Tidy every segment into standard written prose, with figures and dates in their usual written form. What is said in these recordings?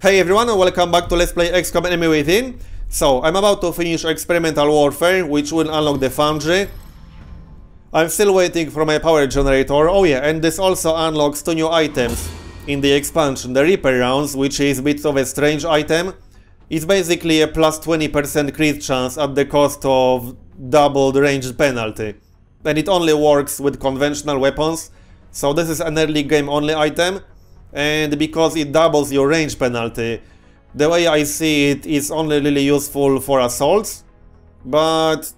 Hey everyone, and welcome back to Let's Play XCOM Enemy Within. So, I'm about to finish Experimental Warfare, which will unlock the Foundry. I'm still waiting for my power generator. Oh yeah, and this also unlocks 2 new items in the expansion. The Reaper Rounds, which is a bit of a strange item. It's basically a plus 20% crit chance at the cost of doubled ranged penalty. And it only works with conventional weapons. So this is an early game only item. And because it doubles your range penalty, the way I see it is only really useful for assaults, but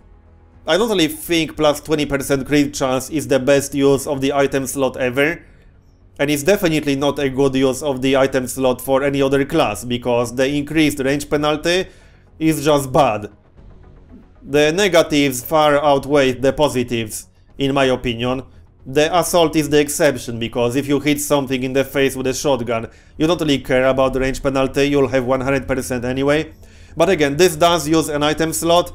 I don't really think plus 20% crit chance is the best use of the item slot ever, and it's definitely not a good use of the item slot for any other class, because the increased range penalty is just bad. The negatives far outweigh the positives, in my opinion. The assault is the exception, because if you hit something in the face with a shotgun, you don't really care about the range penalty, you'll have 100% anyway. But again, this does use an item slot,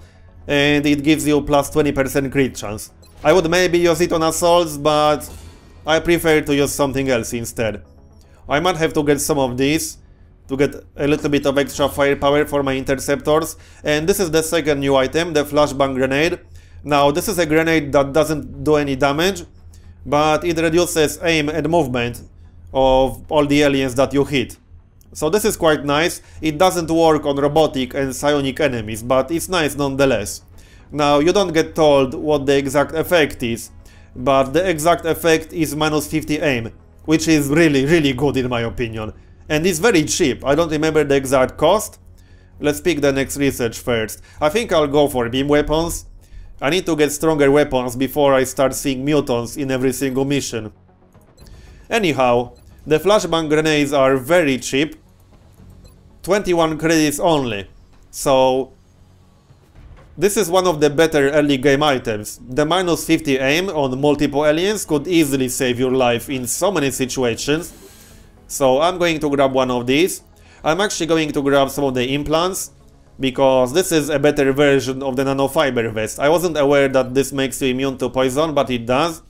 and it gives you plus 20% crit chance. I would maybe use it on assaults, but I prefer to use something else instead. I might have to get some of these, to get a little bit of extra firepower for my interceptors. And this is the second new item, the flashbang grenade. Now, this is a grenade that doesn't do any damage, but it reduces aim and movement of all the aliens that you hit. So this is quite nice. It doesn't work on robotic and psionic enemies, but it's nice nonetheless. Now, you don't get told what the exact effect is, but the exact effect is minus 50 aim, which is really good in my opinion. And it's very cheap. I don't remember the exact cost. Let's pick the next research first. I think I'll go for beam weapons. I need to get stronger weapons before I start seeing mutants in every single mission. Anyhow, the flashbang grenades are very cheap. 21 credits only. So this is one of the better early game items. The minus 50 aim on multiple aliens could easily save your life in so many situations. So I'm going to grab one of these. I'm actually going to grab some of the implants, because this is a better version of the nanofiber vest. I wasn't aware that this makes you immune to poison, but it does.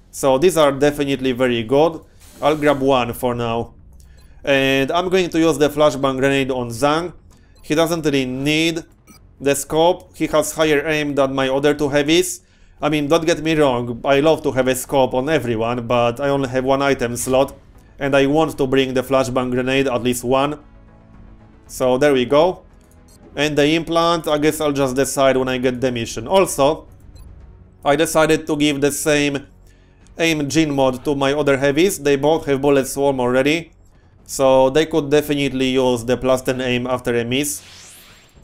So these are definitely very good. I'll grab one for now. And I'm going to use the flashbang grenade on Zhang. He doesn't really need the scope. He has higher aim than my other 2 heavies. I mean, don't get me wrong, I love to have a scope on everyone, but I only have 1 item slot. And I want to bring the flashbang grenade, at least one. So there we go. And the implant, I guess I'll just decide when I get the mission. Also, I decided to give the same aim gene mod to my other heavies. They both have bullet swarm already, so they could definitely use the plus 10 aim after a miss.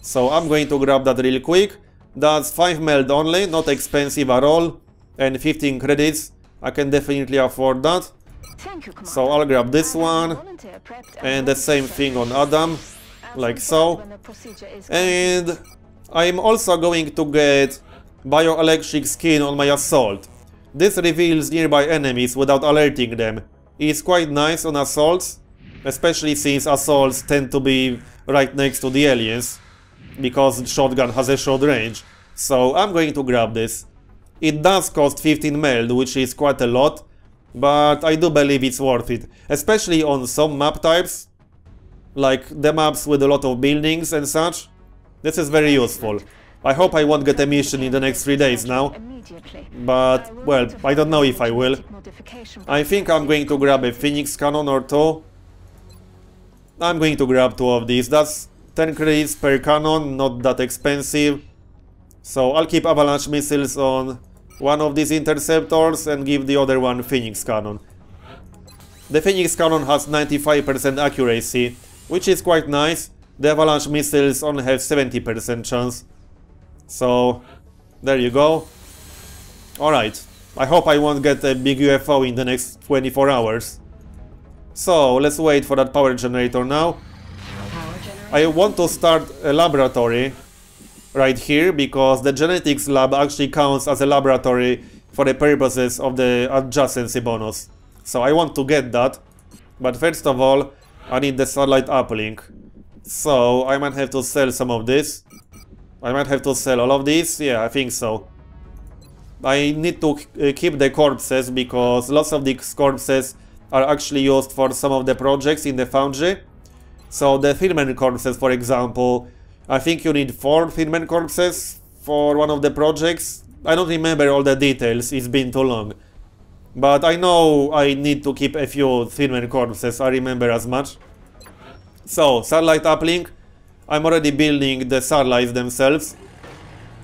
So I'm going to grab that real quick. That's 5 meld only, not expensive at all, and 15 credits. I can definitely afford that. So I'll grab this one, and the same thing on Adam. Like so. And I'm also going to get bioelectric skin on my assault. This reveals nearby enemies without alerting them. It's quite nice on assaults, especially since assaults tend to be right next to the aliens, because the shotgun has a short range. So I'm going to grab this. It does cost 15 meld, which is quite a lot, but I do believe it's worth it, especially on some map types, like the maps with a lot of buildings and such. This is very useful. I hope I won't get a mission in the next 3 days now, but, well, I don't know if I will. I think I'm going to grab a Phoenix cannon or 2. I'm going to grab 2 of these. That's 10 credits per cannon, not that expensive. So I'll keep avalanche missiles on one of these interceptors and give the other one Phoenix cannon. The Phoenix cannon has 95% accuracy, which is quite nice. The avalanche missiles only have 70% chance. So, there you go. Alright, I hope I won't get a big UFO in the next 24 hours. So, let's wait for that power generator now. I want to start a laboratory right here, because the genetics lab actually counts as a laboratory for the purposes of the adjacency bonus. So I want to get that, but first of all, I need the satellite uplink. So I might have to sell some of this. I might have to sell all of these. Yeah, I think so. I need to keep the corpses, because lots of these corpses are actually used for some of the projects in the Foundry. So the Thinman corpses, for example, I think you need 4 Thinman corpses for one of the projects. I don't remember all the details, it's been too long. But I know I need to keep a few Thinman corpses, I remember as much. So, satellite uplink. I'm already building the satellites themselves.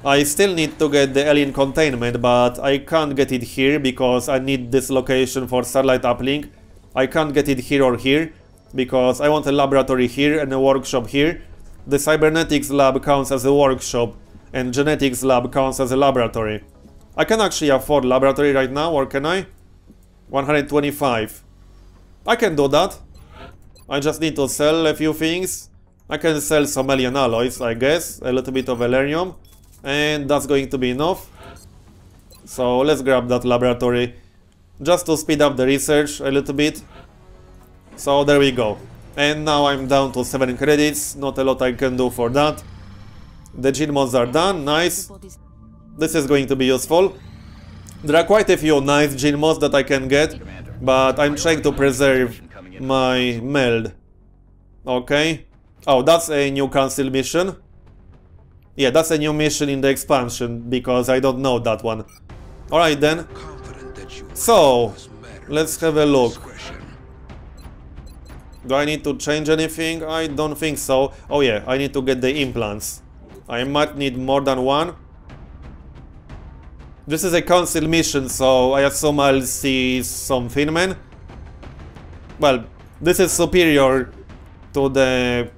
I still need to get the alien containment, but I can't get it here because I need this location for satellite uplink. I can't get it here or here because I want a laboratory here and a workshop here. The cybernetics lab counts as a workshop and genetics lab counts as a laboratory. I can actually afford laboratory right now, or can I? 125. I can do that. I just need to sell a few things. I can sell some alien alloys, I guess, a little bit of valerium, and that's going to be enough. So let's grab that laboratory, just to speed up the research a little bit. So there we go. And now I'm down to 7 credits, not a lot I can do for that. The gene mods are done, nice. This is going to be useful. There are quite a few nice gene mods that I can get, but I'm trying to preserve my meld. Okay. Oh, that's a new council mission. Yeah, that's a new mission in the expansion, because I don't know that one. Alright then. So, let's have a look. Do I need to change anything? I don't think so. Oh yeah, I need to get the implants. I might need more than one. This is a council mission, so I assume I'll see some Thinmen. Well, this is superior to the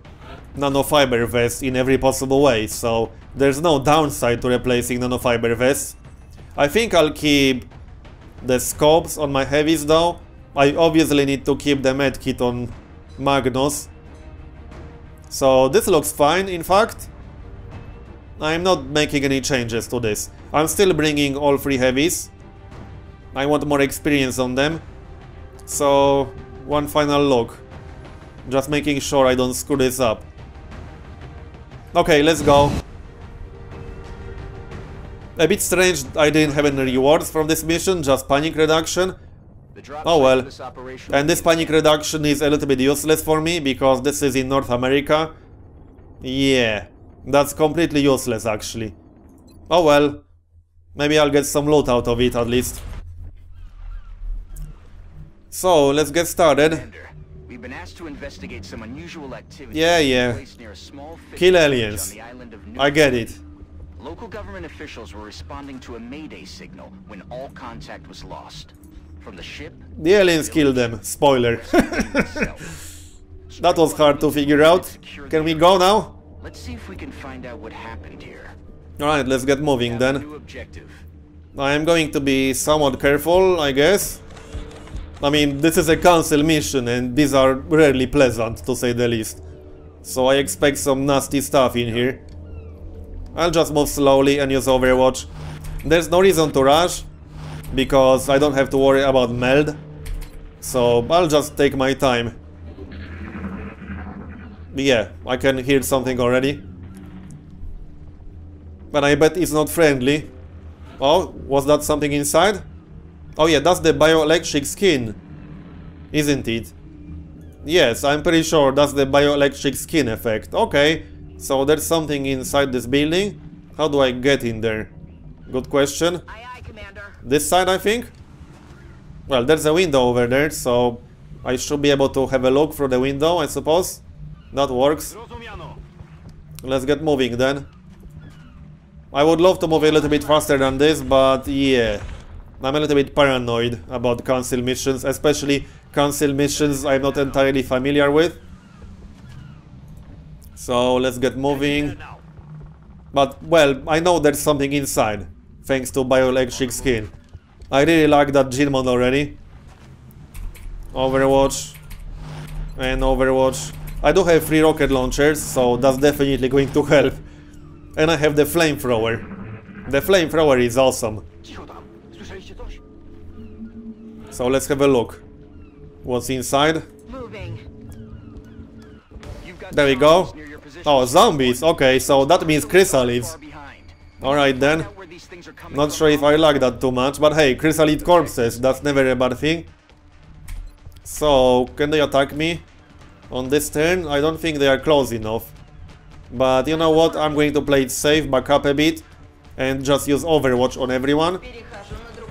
nanofiber vest in every possible way, so there's no downside to replacing nanofiber vests. I think I'll keep the scopes on my heavies though. I obviously need to keep the medkit on Magnus. So this looks fine, in fact. I'm not making any changes to this. I'm still bringing all 3 heavies. I want more experience on them. So, one final look. Just making sure I don't screw this up. Okay, let's go. A bit strange I didn't have any rewards from this mission, just panic reduction. Oh well. And this panic reduction is a little bit useless for me, because this is in North America. Yeah, that's completely useless actually. Oh well. Maybe I'll get some loot out of it at least. So, let's get started. We've been asked to investigate some unusual activity. Yeah. Kill aliens. I get it. Local government officials were responding to a mayday signal when all contact was lost. From the ship, the aliens killed them. Spoiler. That was hard to figure out. Can we go now? Let's see if we can find out what happened here. Alright, let's get moving then. I am going to be somewhat careful, I guess. I mean, this is a council mission and these are rarely pleasant, to say the least. So I expect some nasty stuff in here. I'll just move slowly and use Overwatch. There's no reason to rush, because I don't have to worry about meld. So I'll just take my time. Yeah, I can hear something already. But I bet it's not friendly. Oh, was that something inside? Oh yeah, that's the bioelectric skin, isn't it? Yes, I'm pretty sure that's the bioelectric skin effect. Okay, so there's something inside this building. How do I get in there? Good question. Aye, aye, Commander. This side, I think? Well, there's a window over there, so I should be able to have a look through the window, I suppose. That works. Let's get moving then. I would love to move a little bit faster than this, but yeah. I'm a little bit paranoid about council missions, especially council missions I'm not entirely familiar with. So let's get moving. But, well, I know there's something inside, thanks to bioelectric skin. I really like that gene mod already. Overwatch. And Overwatch. I do have 3 rocket launchers, so that's definitely going to help. And I have the flamethrower. The flamethrower is awesome. So let's have a look. What's inside? Moving. There we go. Oh, zombies. Okay, so that means Chrysalis. Alright then. Not sure if I like that too much, but hey, Chrysalis corpses, that's never a bad thing. So, can they attack me? on this turn. I don't think they are close enough. But you know what? I'm going to play it safe, back up a bit, and just use Overwatch on everyone.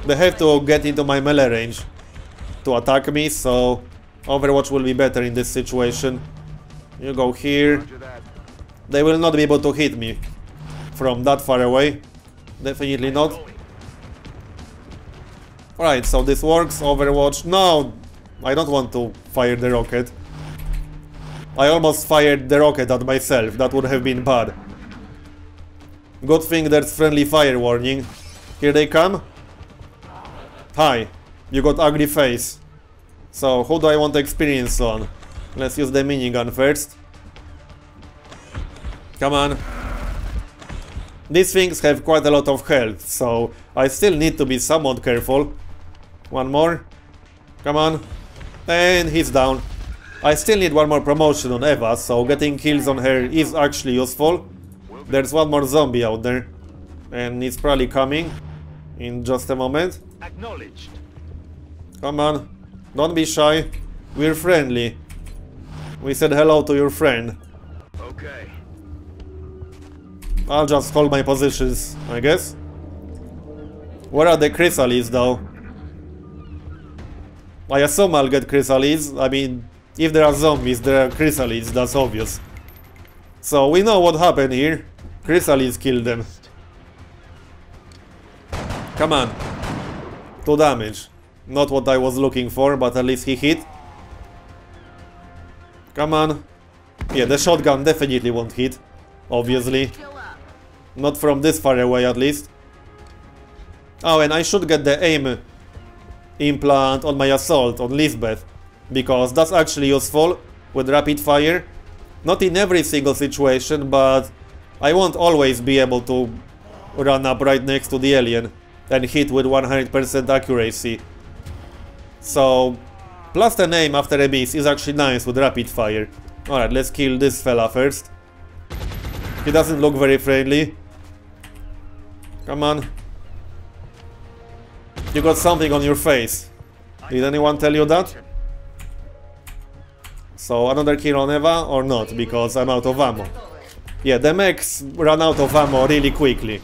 They have to get into my melee range to attack me, so Overwatch will be better in this situation. You go here. They will not be able to hit me from that far away. Definitely not. Alright, so this works. Overwatch. No! I don't want to fire the rocket. I almost fired the rocket at myself. That would have been bad. Good thing there's friendly fire warning. Here they come. Hi. You got ugly face. So, who do I want experience on? Let's use the minigun first. Come on. These things have quite a lot of health, so I still need to be somewhat careful. One more. Come on. And he's down. I still need one more promotion on Eva, so getting kills on her is actually useful. There's one more zombie out there. And he's probably coming in just a moment. Acknowledged. Come on. Don't be shy. We're friendly. We said hello to your friend. Okay. I'll just hold my positions, I guess. Where are the Chrysalis, though? I assume I'll get Chrysalis. I mean, if there are zombies, there are Chrysalis, that's obvious. So we know what happened here. Chrysalis killed them. Come on. 2 damage. Not what I was looking for, but at least he hit. Come on. Yeah, the shotgun definitely won't hit. Obviously. Not from this far away, at least. Oh, and I should get the aim implant on my assault, on Lisbeth. Because that's actually useful with rapid fire. Not in every single situation, but I won't always be able to run up right next to the alien and hit with 100% accuracy. So, plus the aim after a miss is actually nice with rapid fire. Alright, let's kill this fella first. He doesn't look very friendly. Come on. You got something on your face. Did anyone tell you that? So another kill on Eva or not, because I'm out of ammo. Yeah, the mechs run out of ammo really quickly.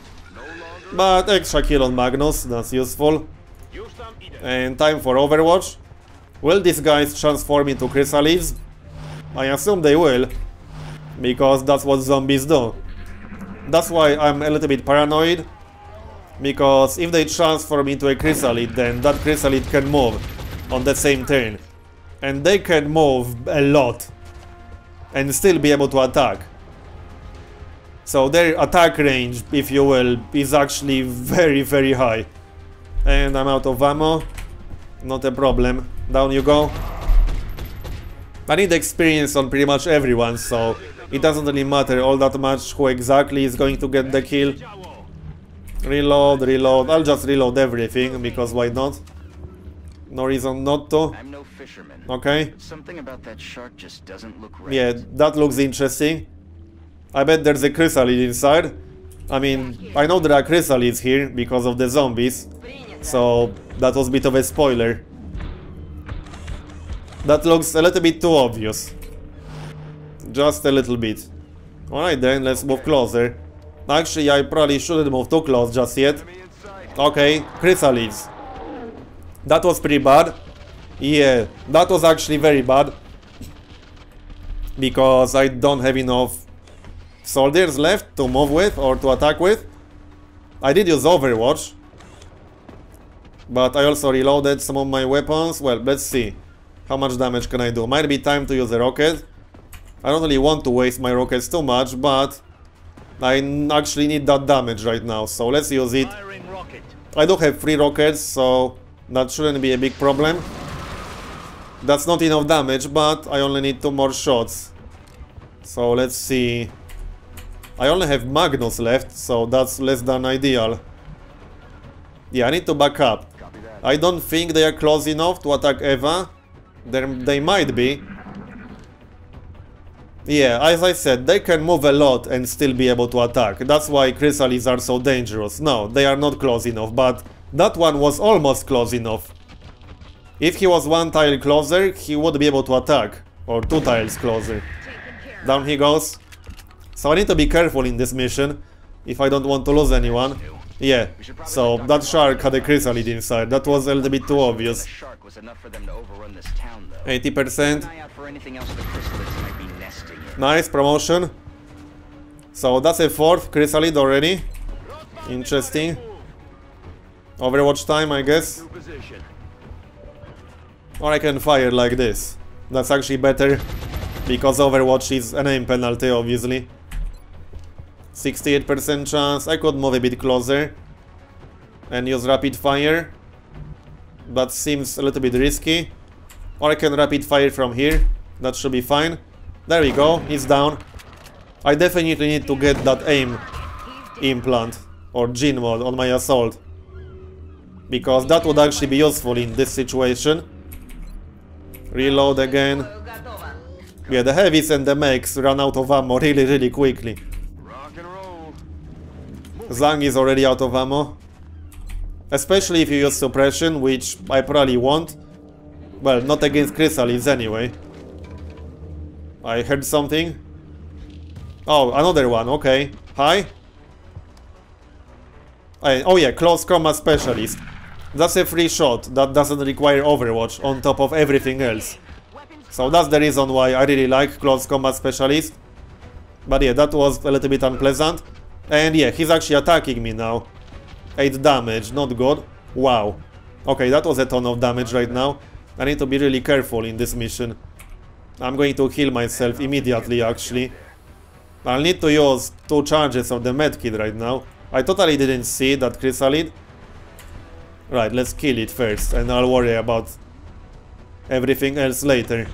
But extra kill on Magnus, that's useful. And time for Overwatch. Will these guys transform into Chrysalis? I assume they will, because that's what zombies do. That's why I'm a little bit paranoid, because if they transform into a Chrysalid, then that Chrysalid can move on the same turn. And they can move a lot and still be able to attack. So their attack range, if you will, is actually very, very high. And I'm out of ammo. Not a problem. Down you go. I need experience on pretty much everyone, so it doesn't really matter all that much who exactly is going to get the kill. Reload, reload. I'll just reload everything, because why not? No reason not to. I'm no fisherman. Okay. But something about that shark just doesn't look right. Yeah, that looks interesting. I bet there's a Chrysalid inside. I mean, I know there are Chrysalids here because of the zombies. So, that was a bit of a spoiler. That looks a little bit too obvious. Just a little bit. Alright then, let's move closer. Actually, I probably shouldn't move too close just yet. Okay, Chrysalids. That was pretty bad. Yeah, that was actually very bad. Because I don't have enough soldiers left to move with or to attack with. I did use Overwatch. But I also reloaded some of my weapons. Well, let's see. How much damage can I do? Might be time to use a rocket. I don't really want to waste my rockets too much, but I actually need that damage right now, so let's use it. I do have 3 rockets, so that shouldn't be a big problem. That's not enough damage, but I only need 2 more shots. So let's see. I only have Magnus left, so that's less than ideal. Yeah, I need to back up. I don't think they are close enough to attack Eva. They might be. Yeah, as I said, they can move a lot and still be able to attack. That's why Chrysalis are so dangerous. No, they are not close enough, but that one was almost close enough. If he was 1 tile closer, he would be able to attack. Or 2 tiles closer. Down he goes. So I need to be careful in this mission if I don't want to lose anyone. Yeah, so that shark had a chrysalid inside. That was a little bit too obvious. 80%. Nice, promotion. So that's a 4th chrysalid already. Interesting. Overwatch time, I guess. Or I can fire like this. That's actually better, because Overwatch is an aim penalty, obviously. 68% chance. I could move a bit closer and use rapid fire. That seems a little bit risky. Or I can rapid fire from here. That should be fine. There we go, it's down. I definitely need to get that aim implant or gene mod on my assault, because that would actually be useful in this situation. Reload again. Yeah, the heavies and the mechs run out of ammo really quickly. Zhang is already out of ammo. Especially if you use suppression, which I probably won't. Well, not against Chrysalis anyway. I heard something. Oh, another one, okay. Hi. Oh yeah, close combat specialist. That's a free shot that doesn't require Overwatch on top of everything else. So that's the reason why I really like close combat specialist. But yeah, that was a little bit unpleasant. And yeah, he's actually attacking me now. 8 damage, not good. Wow. Okay, that was a ton of damage right now. I need to be really careful in this mission. I'm going to heal myself immediately, actually. I'll need to use 2 charges of the medkit right now. I totally didn't see that chrysalid. Right, let's kill it first, and I'll worry about everything else later.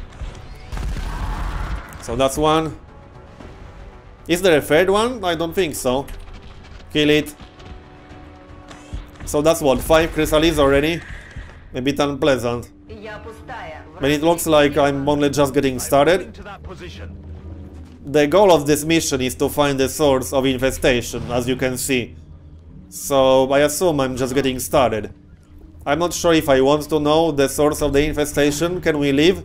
So that's one. Is there a third one? I don't think so. Kill it. So that's what, 5 chrysalids already? A bit unpleasant. But it looks like I'm only just getting started. The goal of this mission is to find the source of infestation, as you can see. So I assume I'm just getting started. I'm not sure if I want to know the source of the infestation. Can we leave?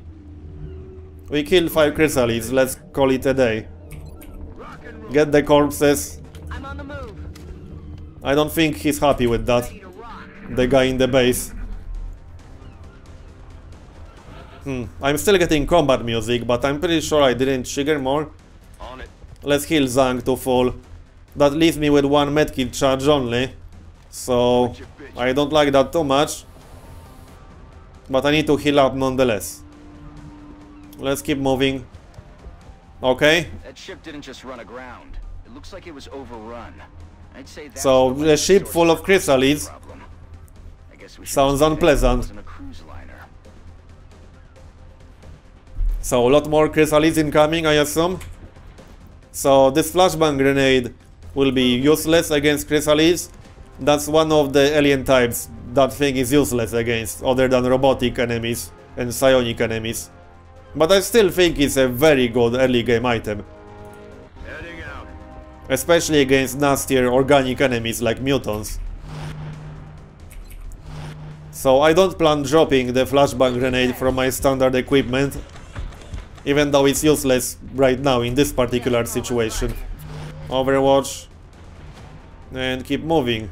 We killed 5 chrysalids, let's call it a day. Get the corpses. I don't think he's happy with that. The guy in the base. I'm still getting combat music, but I'm pretty sure I didn't trigger more. Let's heal Zhang to full. That leaves me with 1 medkit charge only. So I don't like that too much. But I need to heal up nonetheless. Let's keep moving. Okay. That ship didn't just run aground. It looks like it was overrun. I'd say that's so a ship full of chrysalids sounds unpleasant. So a lot more chrysalids incoming, I assume. So this flashbang grenade will be useless against chrysalids. That's one of the alien types that thing is useless against, other than robotic enemies and psionic enemies. But I still think it's a very good early game item. Especially against nastier organic enemies like mutants. So I don't plan dropping the flashbang grenade from my standard equipment, even though it's useless right now in this particular situation. Overwatch. And keep moving.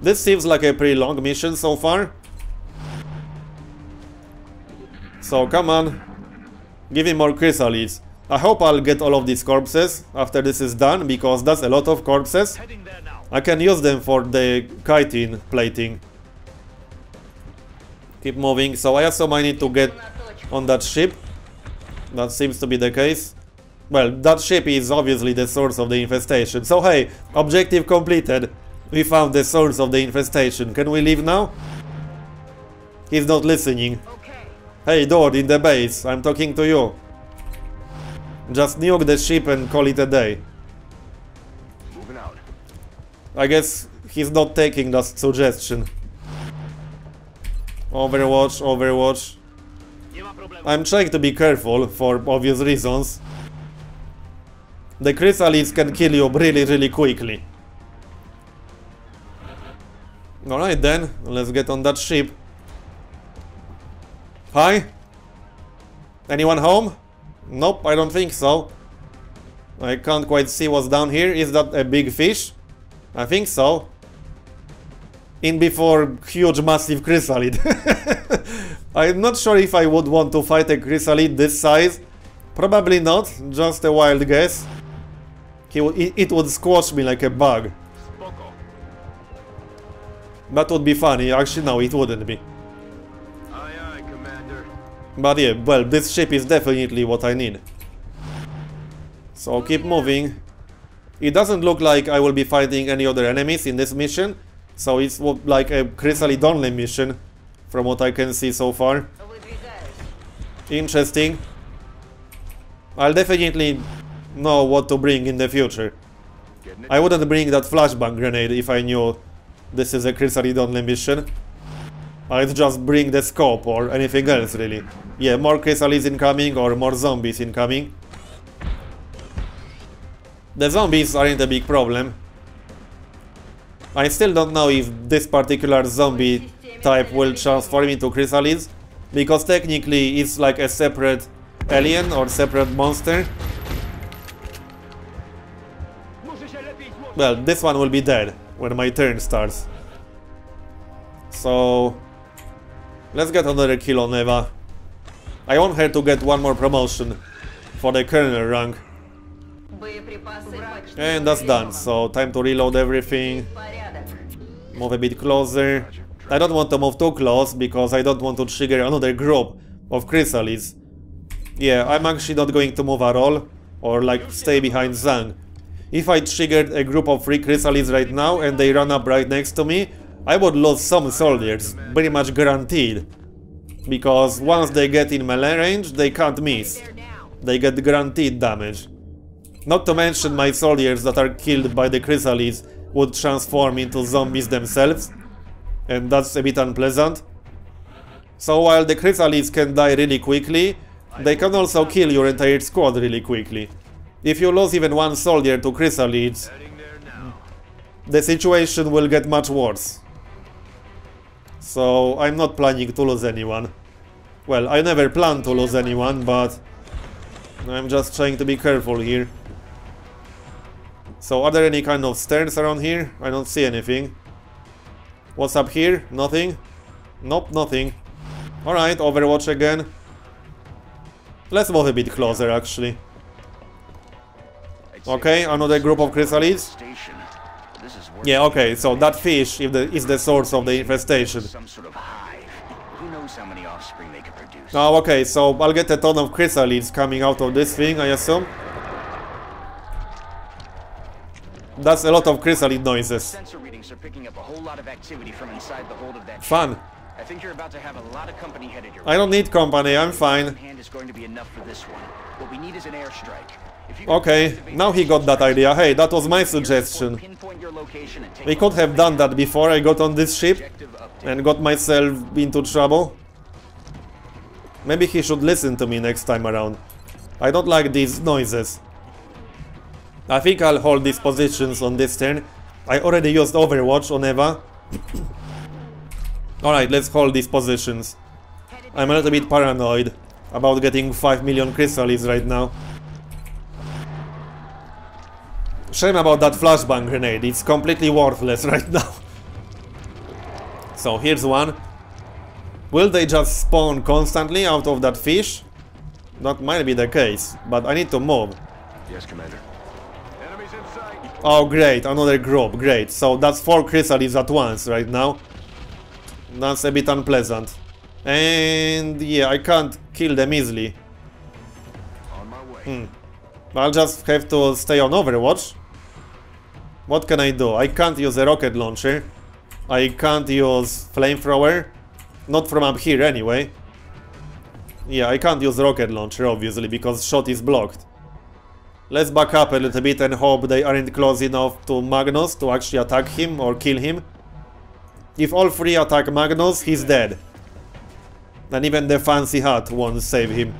This seems like a pretty long mission so far. So come on. Give me more chrysalids. I hope I'll get all of these corpses after this is done, because that's a lot of corpses. I can use them for the chitin plating. Keep moving. So I assume I need to get on that ship. That seems to be the case. Well, that ship is obviously the source of the infestation. So hey, objective completed. We found the source of the infestation. Can we leave now? He's not listening. Hey dude, in the base, I'm talking to you. Just nuke the ship and call it a day. Moving out. I guess he's not taking that suggestion. Overwatch, Overwatch. I'm trying to be careful for obvious reasons. The chrysalids can kill you really quickly. Alright then, let's get on that ship. Hi. Anyone home? Nope, I don't think so. I can't quite see what's down here. Is that a big fish? I think so. In before huge massive chrysalid. I'm not sure if I would want to fight a chrysalid this size. Probably not, just a wild guess. It would squash me like a bug. That would be funny. Actually, no, it wouldn't be. Aye, aye, Commander. But yeah, well, this ship is definitely what I need. So keep moving. It doesn't look like I will be fighting any other enemies in this mission. So it's like a chrysalid only mission, from what I can see so far. Interesting. I'll definitely know what to bring in the future. I wouldn't bring that flashbang grenade if I knew this is a chrysalid only mission. I'd just bring the scope or anything else really. Yeah, more chrysalids incoming or more zombies incoming. The zombies aren't a big problem. I still don't know if this particular zombie type will transform into chrysalids, because technically it's like a separate alien or separate monster. Well, this one will be dead when my turn starts. So let's get another kill on Eva. I want her to get one more promotion for the colonel rank. And that's done, so time to reload everything. Move a bit closer. I don't want to move too close because I don't want to trigger another group of chrysalids. Yeah, I'm actually not going to move at all, or like stay behind Zhang. If I triggered a group of 3 chrysalids right now and they run up right next to me, I would lose some soldiers, pretty much guaranteed. Because once they get in melee range, they can't miss. They get guaranteed damage. Not to mention my soldiers that are killed by the chrysalids would transform into zombies themselves, and that's a bit unpleasant. So while the chrysalids can die really quickly, they can also kill your entire squad really quickly. If you lose even one soldier to chrysalids, the situation will get much worse. So I'm not planning to lose anyone. Well, I never plan to lose anyone, but I'm just trying to be careful here. So are there any kind of stairs around here? I don't see anything. What's up here? Nothing? Nope, nothing. Alright, Overwatch again. Let's move a bit closer actually. Okay, another group of chrysalids. Yeah, okay, so that fish is the source of the infestation. Oh, okay, so I'll get a ton of chrysalids coming out of this thing, I assume. That's a lot of chrysalid noises. Sensor readings are picking up a whole lot of activity from inside the hold of that Fun. ship. I think you're about to have a lot of company headed your way. I don't need company, I'm fine. Hand is going to be enough for this one. What we need is an airstrike. Okay, now he got that idea. Hey, that was my suggestion. We could have done that before I got on this ship and got myself into trouble. Maybe he should listen to me next time around. I don't like these noises. I think I'll hold these positions on this turn. I already used Overwatch on Eva. Alright, let's hold these positions. I'm a little bit paranoid about getting 5 million chrysalids right now. Shame about that flashbang grenade, it's completely worthless right now. So here's one. Will they just spawn constantly out of that fish? That might be the case, but I need to move. Yes, Commander. Enemies in sight. Oh great, another group, great. So that's 4 chrysalids at once right now. That's a bit unpleasant. And yeah, I can't kill them easily. On my way. I'll just have to stay on Overwatch. What can I do? I can't use a rocket launcher. I can't use flamethrower. Not from up here anyway. Yeah, I can't use rocket launcher obviously because shot is blocked. Let's back up a little bit and hope they aren't close enough to Magnus to actually attack him or kill him. If all 3 attack Magnus, he's dead. And even the fancy hat won't save him.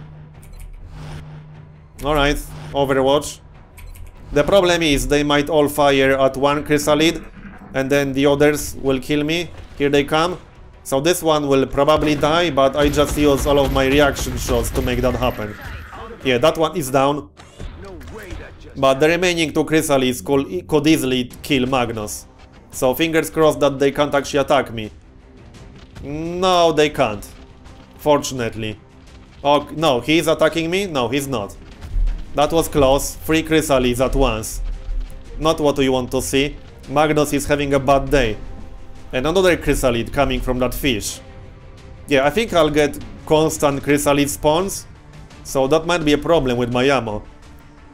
Alright, Overwatch. The problem is they might all fire at one chrysalid and then the others will kill me. Here they come. So this one will probably die, but I just use all of my reaction shots to make that happen. Yeah, that one is down. But the remaining two Chrysalis could easily kill Magnus. So fingers crossed that they can't actually attack me. No, they can't. Fortunately. Oh, no, he's attacking me? No, he's not. That was close. 3 Chrysalis at once. Not what we want to see. Magnus is having a bad day. And another Chrysalid coming from that fish. Yeah, I think I'll get constant Chrysalid spawns. So that might be a problem with my ammo.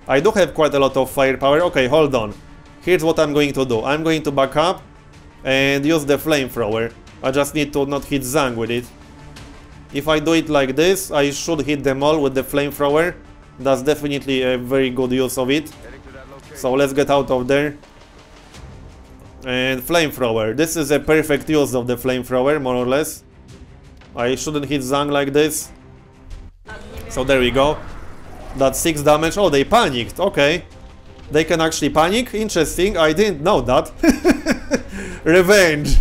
I do have quite a lot of firepower. Okay, hold on. Here's what I'm going to do. I'm going to back up and use the flamethrower. I just need to not hit Zhang with it. If I do it like this, I should hit them all with the flamethrower. That's definitely a very good use of it. So let's get out of there. And flamethrower. This is a perfect use of the flamethrower, more or less. I shouldn't hit Zhang like this. So there we go. That's 6 damage. Oh, they panicked. Okay. They can actually panic? Interesting. I didn't know that. Revenge.